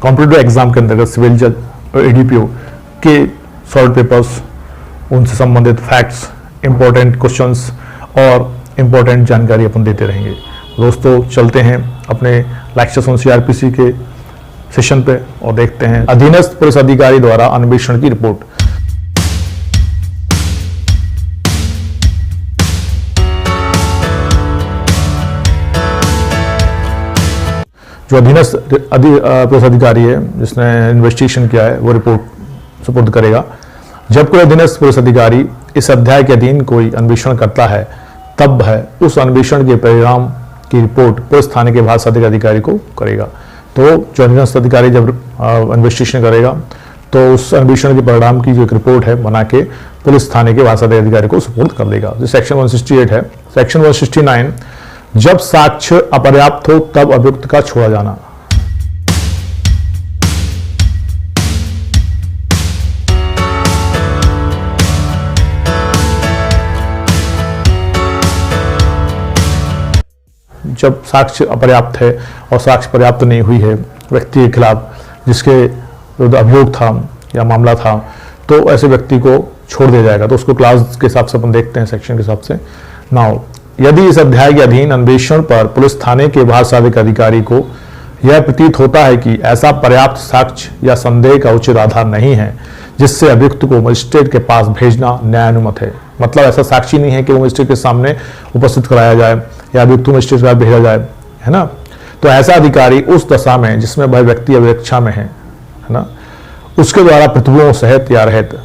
Competitive exam के अंतर्गत civil जज और एडीपीओ के सॉल्व पेपर्स, उनसे संबंधित फैक्ट्स, इंपॉर्टेंट क्वेश्चंस और इंपॉर्टेंट जानकारी अपन देते रहेंगे। दोस्तों चलते हैं अपने लेक्चर्स ऑन सीआरपीसी के सेशन पे और देखते हैं अधीनस्थ पुलिस अधिकारी द्वारा अन्वेषण की रिपोर्ट। जो अधीनस्थ पुलिस अधिकारी है जिसने इन्वेस्टिगेशन किया है वो रिपोर्ट सुपुर्द करेगा। जब कोई अधीनस्थ पुलिस अधिकारी इस अध्याय के अधीन कोई अन्वेषण करता है तब वह उस अन्वेषण के परिणाम की रिपोर्ट पुलिस थाने के भाषाधिक अधिकारी को करेगा। तो जो अधीनस्थ अधिकारी जब इन्वेस्टिगेशन करेगा तो उस अन्वेषण के परिणाम की जो एक रिपोर्ट है बना के पुलिस थाने के भाषाधिक अधिकारी को सुपुर्द कर देगा। जो सेक्शन 168 है। सेक्शन 169, जब साक्ष्य अपर्याप्त हो तब अभियुक्त का छोड़ा जाना। जब साक्ष्य अपर्याप्त है और साक्ष्य पर्याप्त नहीं हुई है व्यक्ति के खिलाफ जिसके विरुद्ध अभियोग था या मामला था, तो ऐसे व्यक्ति को छोड़ दिया जाएगा। तो उसको क्लास के हिसाब से अपन देखते हैं, सेक्शन के हिसाब से। नाउ यदि इस अध्याय के अधीन अन्वेषण पर पुलिस थाने के भाषाधिक अधिकारी को यह प्रतीत होता है कि ऐसा पर्याप्त साक्ष्य या संदेह का उचित आधार नहीं है जिससे अभियुक्त को मजिस्ट्रेट के पास भेजना न्यायानुमत है। मतलब ऐसा साक्षी नहीं है कि वो मजिस्ट्रेट के सामने उपस्थित कराया जाए या अभियुक्त को मजिस्ट्रेट के पास भेजा जाए, है ना। तो ऐसा अधिकारी उस दशा में जिसमें वह व्यक्ति अभिरक्षा में है ना, उसके द्वारा प्रतिभूओं सहित या रहित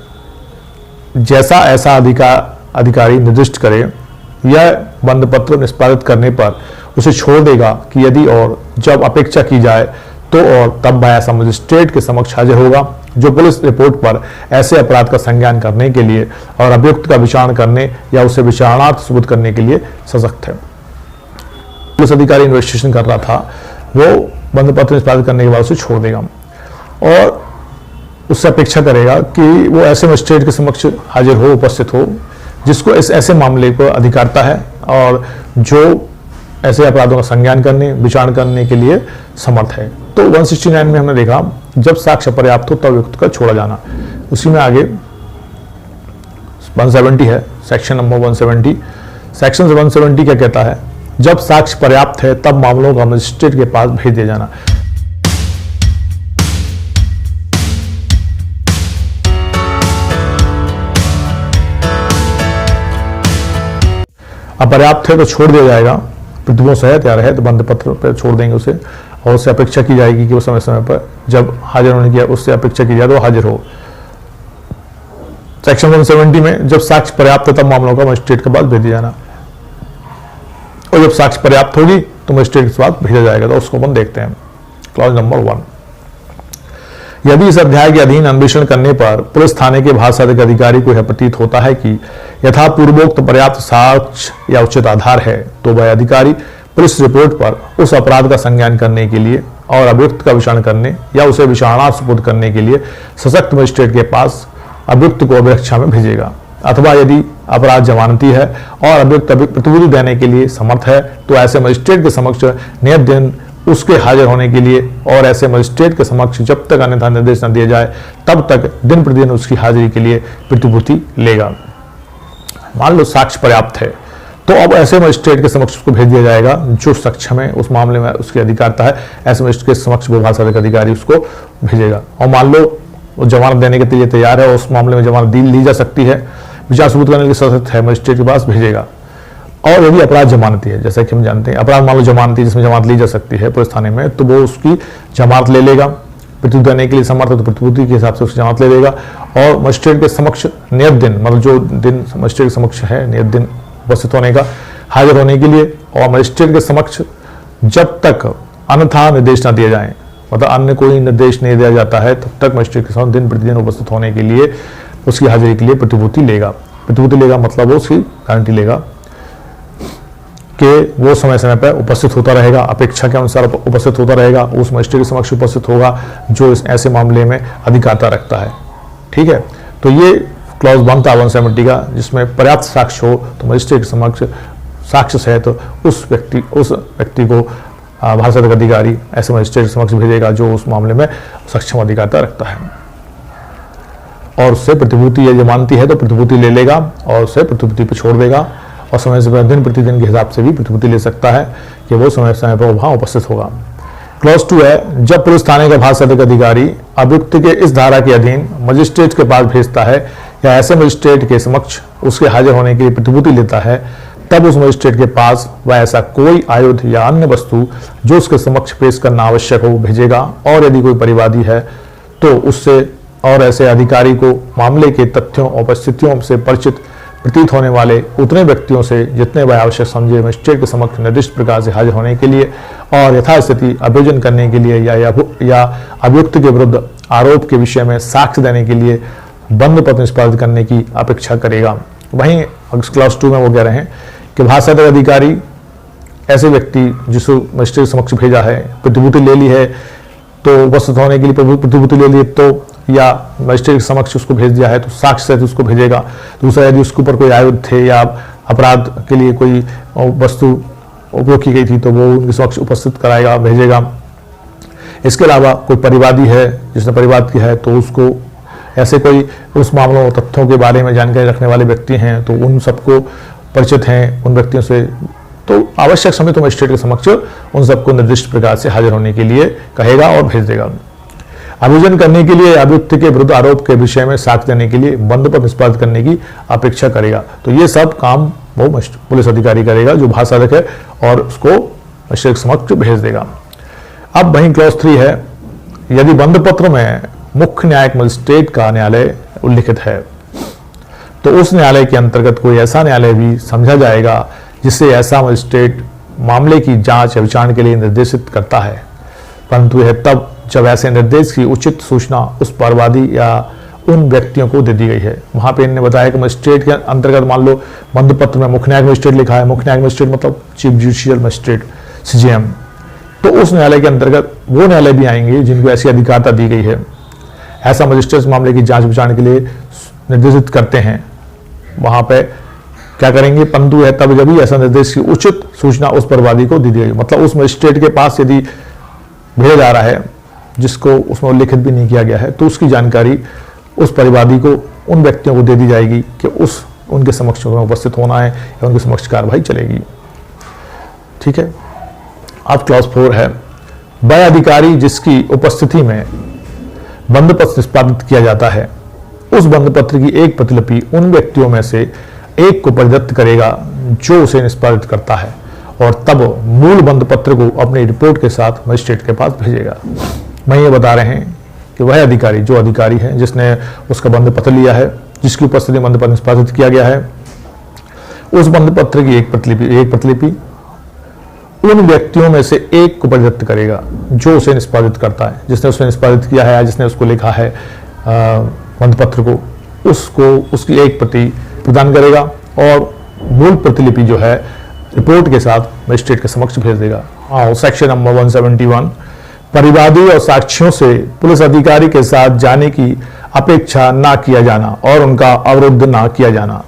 जैसा ऐसा अधिकारी निर्दिष्ट करे, यह बंधपत्र निष्पादित करने पर उसे छोड़ देगा कि यदि और जब अपेक्षा की जाए तो और तब वह ऐसा मजिस्ट्रेट के समक्ष हाजिर होगा जो पुलिस रिपोर्ट पर ऐसे अपराध का संज्ञान करने के लिए और अभियुक्त का विचारण करने या उसे विचारणार्थ सबूत करने के लिए सशक्त है। पुलिस अधिकारी इन्वेस्टिगेशन कर रहा था, वो बंधपत्र निष्पादित करने के बाद उसे छोड़ देगा और उससे अपेक्षा करेगा कि वो ऐसे मजिस्ट्रेट के समक्ष हाजिर हो, उपस्थित हो जिसको इस ऐसे मामले को अधिकारता है और जो ऐसे अपराधों का संज्ञान करने, विचारण करने के लिए समर्थ है। तो 169 में हमने देखा जब साक्ष्य पर्याप्त हो तब अभियुक्त का छोड़ा जाना। उसी में आगे 170 है, सेक्शन नंबर 170। सेक्शन 170 क्या कहता है? जब साक्ष्य पर्याप्त है तब मामलों का मजिस्ट्रेट के पास भेज दिया जाना। अपर्याप्त है तो छोड़ दिया जाएगा, प्रतिभूओं सहित या रहित बंधपत्र पर छोड़ देंगे उसे और उससे अपेक्षा की जाएगी कि वो समय समय पर जब हाजिर होने की उससे अपेक्षा की जाए तो हाजिर हो। सेक्शन 170 में जब साक्ष्य पर्याप्त है तब मामलों का मजिस्ट्रेट के पास भेज दिया जाना और जब साक्ष्य पर्याप्त होगी तो मजिस्ट्रेट के पास भेजा जाएगा। तो उसको अपन देखते हैं। क्लॉज नंबर 1, यदि इस अध्याय के अधीन अन्वेषण करने पर पुलिस थाने के भाषाधिक अधिकारी को यह प्रतीत होता है कि यथापूर्वोक्त पर्याप्त साक्ष्य या उचित आधार है तो वह अधिकारी पुलिस रिपोर्ट पर उस अपराध का संज्ञान करने के लिए और अभियुक्त का विचारण करने या उसे विचारणार्थ सुपुर्द करने के लिए सशक्त मजिस्ट्रेट के पास अभियुक्त को अभिरक्षा में भेजेगा। अथवा यदि अपराध जमानती है और अभियुक्त प्रतिभूति देने के लिए समर्थ है तो ऐसे मजिस्ट्रेट के समक्ष नियत दिन उसके हाजिर होने के लिए और ऐसे मजिस्ट्रेट के समक्ष जब तक अन्यथा निर्देश न दिया जाए तब तक दिन प्रतिदिन उसकी हाजिरी के लिए प्रतिभूति लेगा। मान लो साक्ष्य पर्याप्त है तो अब ऐसे मजिस्ट्रेट के समक्ष उसको भेज दिया जाएगा जो सक्षम है, उस मामले में उसकी अधिकारता है, ऐसे मजिस्ट्रेट के समक्ष वो भाषाधिक अधिकारी उसको भेजेगा। और मान लो वो जमानत देने के लिए तैयार है और उस मामले में जमानत ली जा सकती है, विचार सबूत करने के सशक्त है, मजिस्ट्रेट के पास भेजेगा। और यदि अपराध जमानती है, जैसा कि हम जानते हैं अपराध मान लो जमानती जिसमें जमानत ली जा सकती है पुलिस थाने में, तो वो उसकी जमानत ले लेगा। प्रतिभूति देने के लिए समर्थ है तो प्रतिभूति के हिसाब से उसकी जमानत ले लेगा और मजिस्ट्रेट के समक्ष नियत दिन, मतलब जो दिन मजिस्ट्रेट के समक्ष है नियत दिन उपस्थित होने का, हाजिर होने के लिए और मजिस्ट्रेट के समक्ष जब तक अन्यथा निर्देश न दिए जाए, मतलब अन्य कोई निर्देश नहीं दिया जाता है तब तक मजिस्ट्रेट के साथ दिन प्रतिदिन उपस्थित होने के लिए उसकी हाजिरी के लिए प्रतिभूति लेगा। प्रतिभूति लेगा मतलब वो उसकी गारंटी लेगा कि वो समय समय पर उपस्थित होता रहेगा, अपेक्षा के अनुसार उपस्थित होता रहेगा, उस मजिस्ट्रेट के समक्ष उपस्थित होगा जो इस ऐसे मामले में अधिकारता रखता है। ठीक है, तो ये क्लॉज 1 था 170 का, जिसमें पर्याप्त साक्ष्य हो तो मजिस्ट्रेट के समक्ष साक्ष्य सहित उस व्यक्ति को भाषात्मक अधिकारी ऐसे मजिस्ट्रेट के समक्ष भेजेगा जो उस मामले में सक्षम अधिकारिता रखता है, और उससे प्रतिभूति यदि मानती है तो प्रतिभूति ले लेगा और उसे प्रतिभूति पर छोड़ देगा, और समय से दिन प्रतिदिन के हिसाब से भी प्रतिभूति ले सकता है कि वो समय समय पर वहाँ उपस्थित होगा। क्लॉज 2 है, जब पुलिस थाने का भाषात्मक अधिकारी अभियुक्त के इस धारा के अधीन मजिस्ट्रेट के पास भेजता है या ऐसे मजिस्ट्रेट के समक्ष उसके हाजिर होने के लिए प्रतिभूति लेता है, तब उस मजिस्ट्रेट के पास वह ऐसा कोई आयुध या अन्य वस्तु जो उसके समक्ष पेश करना आवश्यक हो भेजेगा, और यदि कोई परिवादी है तो उससे और ऐसे अधिकारी को मामले के तथ्यों और परिस्थितियों से परिचित प्रतीत होने वाले उतने व्यक्तियों से जितने वह आवश्यक समझे मजिस्ट्रेट के समक्ष निर्दिष्ट प्रकार से हाजिर होने के लिए और यथास्थिति अभियोजन करने के लिए या अभियुक्त के विरुद्ध आरोप के विषय में साक्ष्य देने के लिए बंद पत्र निष्पादित करने की अपेक्षा करेगा। वहीं क्लास 2 में वो कह रहे हैं कि भाषात्मक अधिकारी ऐसे व्यक्ति जिसको मजिस्ट्रेट समक्ष भेजा है, प्रतिभूति ले ली है तो उपस्थित होने के लिए प्रतिभूति ले ली तो, या मजिस्ट्रेट के समक्ष उसको भेज दिया है तो साक्ष्य सहित उसको भेजेगा। दूसरा, यदि उसके ऊपर कोई आयुध थे या अपराध के लिए कोई वस्तु उपयोग की गई थी तो वो उनके समक्ष उपस्थित कराएगा, भेजेगा। इसके अलावा कोई परिवादी है जिसने परिवाद किया है तो उसको ऐसे कोई उस मामलों और तथ्यों के बारे में जानकारी रखने वाले व्यक्ति हैं तो उन सबको परिचित हैं उन व्यक्तियों से, तो आवश्यक समय तो मजिस्ट्रेट के समक्ष उन सबको निर्दिष्ट प्रकार से हाजिर होने के लिए कहेगा और भेज देगा। अभियोजन करने के लिए अभियुक्त के विरुद्ध आरोप के विषय में साक्ष्य देने के लिए बंद पत्र निष्पादित करने की अपेक्षा करेगा। तो ये सब काम वो पुलिस अधिकारी करेगा जो भाषात्मक है और उसको मजिस्ट्रेट के समक्ष भेज देगा। अब वहीं क्लॉज 3 है, यदि बंद पत्र में मुख्य न्यायिक मजिस्ट्रेट का न्यायालय उल्लिखित है तो उस न्यायालय के अंतर्गत कोई ऐसा न्यायालय भी समझा जाएगा जिससे ऐसा मजिस्ट्रेट मामले की जांच या विचारण के लिए निर्देशित करता है, परंतु यह तब जब ऐसे निर्देश की उचित सूचना उस परिवादी या उन व्यक्तियों को दे दी गई है। वहां पे इन्होंने बताया कि मजिस्ट्रेट के अंतर्गत मान लो बंद पत्र में मुख्य न्यायिक मजिस्ट्रेट लिखा है, मुख्य न्यायिक मजिस्ट्रेट मतलब चीफ जुडिशियल मजिस्ट्रेट CJM, तो उस न्यायालय के अंतर्गत वो न्यायालय भी आएंगे जिनको ऐसी अधिकारिता दी गई है, ऐसा मजिस्ट्रेट मामले की जांच विचारण के लिए निर्देशित करते हैं। वहां पे क्या करेंगे, परंतु है तब जब भी ऐसा निर्देश की उचित सूचना उस परिवादी को दी गई, मतलब उस मजिस्ट्रेट के पास यदि भेजा जा रहा है जिसको उसमें उल्लिखित भी नहीं किया गया है तो उसकी जानकारी उस परिवादी को उन व्यक्तियों को दे दी जाएगी कि उनके समक्ष उपस्थित होना है या उनके समक्ष कार्रवाई चलेगी। ठीक है। अब क्लॉज 4 है, वह अधिकारी जिसकी उपस्थिति में बंद पत्र निष्पादित किया जाता है उस बंद पत्र की एक प्रतिलिपि उन व्यक्तियों में से एक को परिदत्त करेगा जो उसे निष्पादित करता है, और तब मूल बंद पत्र को अपनी रिपोर्ट के साथ मजिस्ट्रेट के पास भेजेगा। वहीं ये बता रहे हैं कि वह अधिकारी जो अधिकारी है जिसने उसका बंद पत्र लिया है, जिसकी उपस्थिति बंद पत्र निष्पादित किया गया है, उस बंद पत्र की एक प्रतिलिपि उन व्यक्तियों में से एक को परिदत्त करेगा जो उसे निष्पादित करता है, जिसने उसे निष्पादित किया है या जिसने उसको लिखा है बंद पत्र को, उसको उसकी एक प्रति प्रदान करेगा और मूल प्रतिलिपि जो है रिपोर्ट के साथ मजिस्ट्रेट के समक्ष भेज देगा। सेक्शन नंबर 171, परिवादी और साक्ष्यों से पुलिस अधिकारी के साथ जाने की अपेक्षा ना किया जाना और उनका अवरुद्ध ना किया जाना।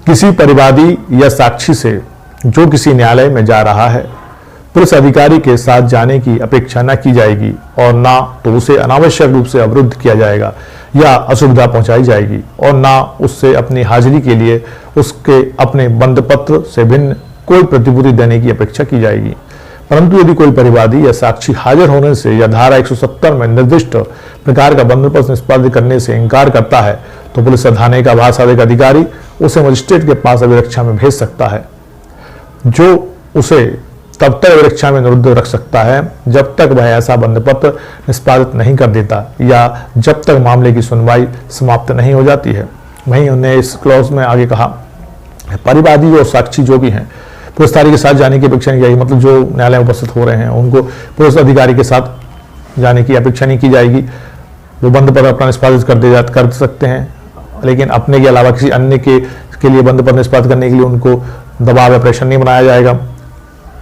किसी परिवादी या साक्षी से जो किसी न्यायालय में जा रहा है पुलिस अधिकारी के साथ जाने की अपेक्षा न की जाएगी और ना तो उसे अनावश्यक रूप से अवरुद्ध किया जाएगा या असुविधा पहुंचाई जाएगी, और ना उससे अपनी हाजिरी के लिए उसके अपने बंद पत्र से भिन्न कोई प्रतिभूति देने की अपेक्षा की जाएगी। परंतु यदि कोई परिवादी या साक्षी हाजिर होने से या धारा 170 में निर्दिष्ट प्रकार का बंद पत्र निष्पादित करने से इनकार करता है तो पुलिस थाने का भाषात्मक अधिकारी उसे मजिस्ट्रेट के पास अभिरक्षा में भेज सकता है, जो उसे तब तक अभिरक्षा में निरुद्ध रख सकता है जब तक वह ऐसा बंद पत्र निष्पादित नहीं कर देता या जब तक मामले की सुनवाई समाप्त नहीं हो जाती है। वहीं उन्हें इस क्लॉज में आगे कहा, परिवादी और साक्षी जो भी हैं पुलिस अधिकारी के साथ जाने की अपेक्षा नहीं की जाएगी, मतलब जो न्यायालय में उपस्थित हो रहे हैं उनको पुलिस अधिकारी के साथ जाने की अपेक्षा नहीं की जाएगी। वो बंद पत्र अपना निष्पादित कर सकते हैं लेकिन अपने के अलावा किसी अन्य के लिए बंद पत्र निष्पादित करने के लिए उनको दबाव या प्रेशर नहीं बनाया जाएगा।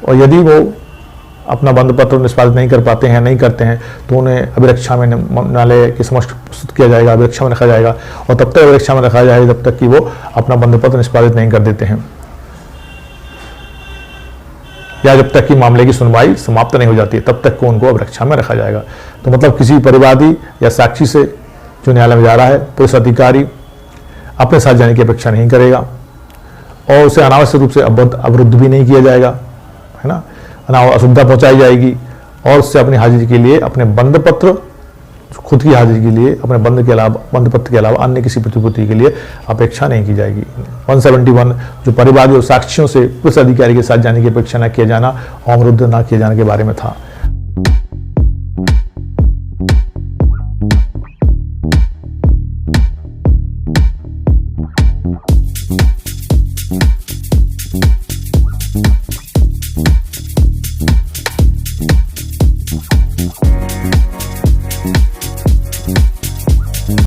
और यदि वो अपना बंद पत्र निष्पादित नहीं कर पाते हैं, नहीं करते हैं, तो उन्हें अभिरक्षा में न्यायालय के समक्ष प्रस्तुत किया जाएगा, अभिरक्षा में रखा जाएगा और तब तक अभिरक्षा में रखा जाएगा जब तक कि वो अपना बंद पत्र निष्पादित नहीं कर देते हैं या जब तक कि मामले की सुनवाई समाप्त नहीं हो जाती है, तब तक को उनको अभिरक्षा में रखा जाएगा। तो मतलब किसी परिवादी या साक्षी से जो न्यायालय में जा रहा है, पुलिस अधिकारी अपने साथ जाने की अपेक्षा नहीं करेगा और उसे अनावश्यक रूप से अवरुद्ध भी नहीं किया जाएगा, है ना, असुविधा पहुंचाई जाएगी और उससे अपनी हाजिरी के लिए, अपने बंद पत्र, खुद की हाजिरी के लिए अपने बंद पत्र के अलावा अन्य किसी प्रतिपूर्ति के लिए अपेक्षा नहीं की जाएगी। 171 जो परिवादी और साक्षियों से पुलिस अधिकारी के साथ जाने की अपेक्षा न किया जाना और अवरुद्ध न किए जाने के बारे में था।